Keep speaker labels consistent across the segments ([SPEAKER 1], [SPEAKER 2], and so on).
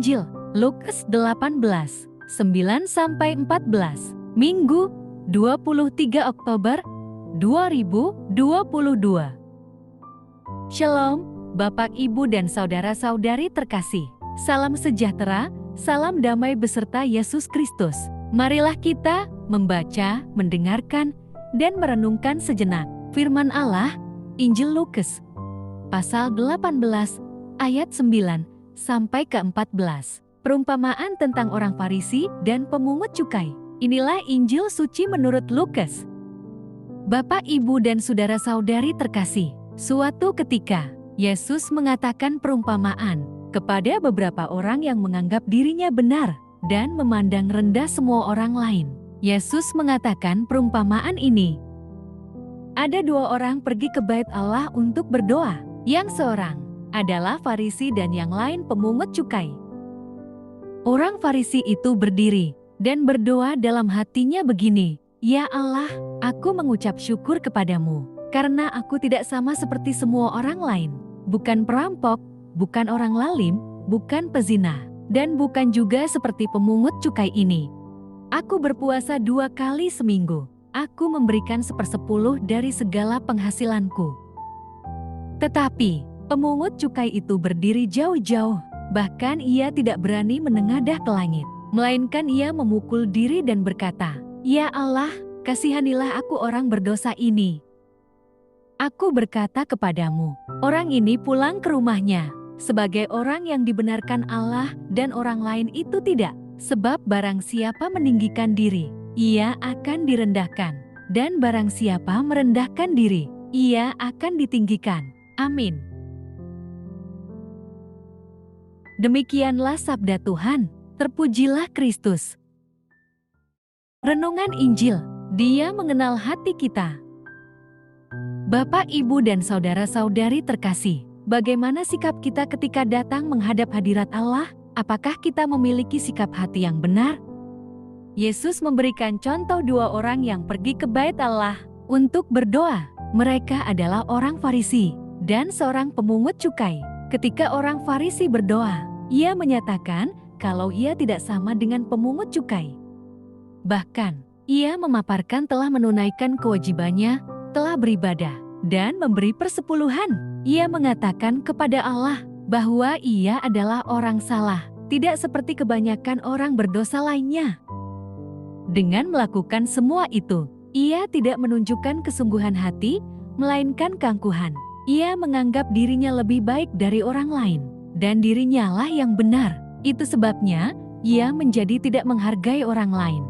[SPEAKER 1] Injil Lukas 18, 9-14, Minggu 23 Oktober 2022. Shalom, Bapak, Ibu, dan saudara-saudari terkasih. Salam sejahtera, salam damai beserta Yesus Kristus. Marilah kita membaca, mendengarkan, dan merenungkan sejenak firman Allah, Injil Lukas, pasal 18, ayat 9-14. Perumpamaan tentang orang Farisi dan pemungut cukai. Inilah Injil suci menurut Lukas. Bapak, Ibu, dan saudara-saudari terkasih, suatu ketika Yesus mengatakan perumpamaan kepada beberapa orang yang menganggap dirinya benar dan memandang rendah semua orang lain. Yesus mengatakan perumpamaan ini. Ada dua orang pergi ke bait Allah untuk berdoa. Yang seorang adalah Farisi dan yang lain pemungut cukai. Orang Farisi itu berdiri dan berdoa dalam hatinya begini, "Ya Allah, aku mengucap syukur kepadamu, karena aku tidak sama seperti semua orang lain. Bukan perampok, bukan orang lalim, bukan pezina, dan bukan juga seperti pemungut cukai ini. Aku berpuasa 2 kali seminggu. Aku memberikan 1/10 dari segala penghasilanku." Tetapi pemungut cukai itu berdiri jauh-jauh. Bahkan ia tidak berani menengadah ke langit, melainkan ia memukul diri dan berkata, "Ya Allah, kasihanilah aku orang berdosa ini. Aku berkata kepadamu, orang ini pulang ke rumahnya sebagai orang yang dibenarkan Allah dan orang lain itu tidak. Sebab barang siapa meninggikan diri, ia akan direndahkan. Dan barang siapa merendahkan diri, ia akan ditinggikan." Amin. Demikianlah sabda Tuhan, terpujilah Kristus. Renungan Injil, Dia mengenal hati kita. Bapak, Ibu, dan saudara-saudari terkasih, bagaimana sikap kita ketika datang menghadap hadirat Allah? Apakah kita memiliki sikap hati yang benar? Yesus memberikan contoh dua orang yang pergi ke bait Allah untuk berdoa. Mereka adalah orang Farisi dan seorang pemungut cukai. Ketika orang Farisi berdoa, ia menyatakan kalau ia tidak sama dengan pemungut cukai. Bahkan, ia memaparkan telah menunaikan kewajibannya, telah beribadah, dan memberi persepuluhan. Ia mengatakan kepada Allah bahwa ia adalah orang salah, tidak seperti kebanyakan orang berdosa lainnya. Dengan melakukan semua itu, ia tidak menunjukkan kesungguhan hati, melainkan keangkuhan. Ia menganggap dirinya lebih baik dari orang lain, dan dirinya lah yang benar. Itu sebabnya ia menjadi tidak menghargai orang lain.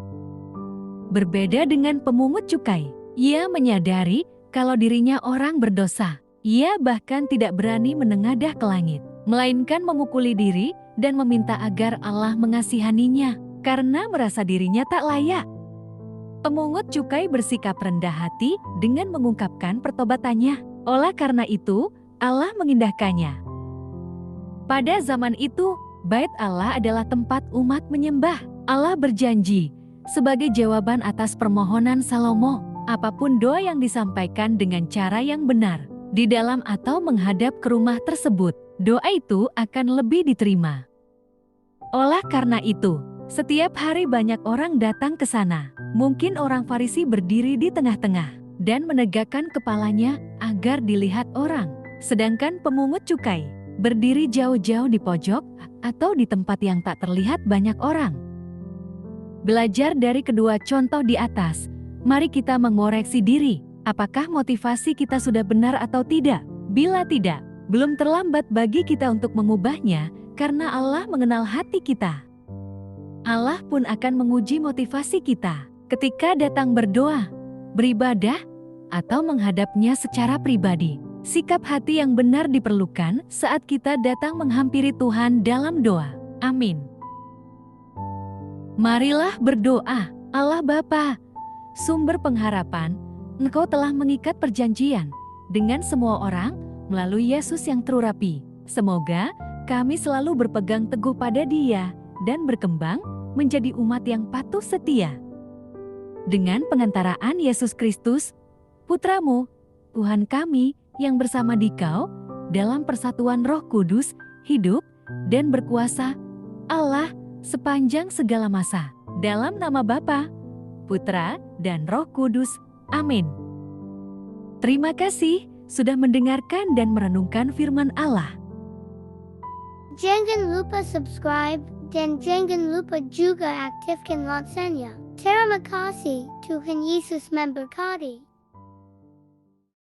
[SPEAKER 1] Berbeda dengan pemungut cukai, ia menyadari kalau dirinya orang berdosa. Ia bahkan tidak berani menengadah ke langit, melainkan memukuli diri dan meminta agar Allah mengasihaninya karena merasa dirinya tak layak. Pemungut cukai bersikap rendah hati dengan mengungkapkan pertobatannya. Oleh karena itu, Allah mengindahkannya. Pada zaman itu, bait Allah adalah tempat umat menyembah. Allah berjanji, sebagai jawaban atas permohonan Salomo, apapun doa yang disampaikan dengan cara yang benar, di dalam atau menghadap ke rumah tersebut, doa itu akan lebih diterima. Oleh karena itu, setiap hari banyak orang datang ke sana. Mungkin orang Farisi berdiri di tengah-tengah dan menegakkan kepalanya agar dilihat orang. Sedangkan pemungut cukai berdiri jauh-jauh di pojok atau di tempat yang tak terlihat banyak orang. Belajar dari kedua contoh di atas, mari kita mengoreksi diri. Apakah motivasi kita sudah benar atau tidak? Bila tidak, belum terlambat bagi kita untuk mengubahnya karena Allah mengenal hati kita. Allah pun akan menguji motivasi kita ketika datang berdoa, beribadah, atau menghadapnya secara pribadi. Sikap hati yang benar diperlukan saat kita datang menghampiri Tuhan dalam doa. Amin. Marilah berdoa. Allah Bapa, sumber pengharapan, Engkau telah mengikat perjanjian dengan semua orang melalui Yesus yang terurapi. Semoga kami selalu berpegang teguh pada Dia dan berkembang menjadi umat yang patuh setia. Dengan pengantaraan Yesus Kristus, Putramu, Tuhan kami yang bersama Dikau dalam persatuan Roh Kudus, hidup dan berkuasa Allah sepanjang segala masa. Dalam nama Bapa, Putra, dan Roh Kudus. Amin. Terima kasih sudah mendengarkan dan merenungkan firman Allah.
[SPEAKER 2] Jangan lupa subscribe dan jangan lupa juga aktifkan loncengnya. Terima kasih, Tuhan Yesus memberkati.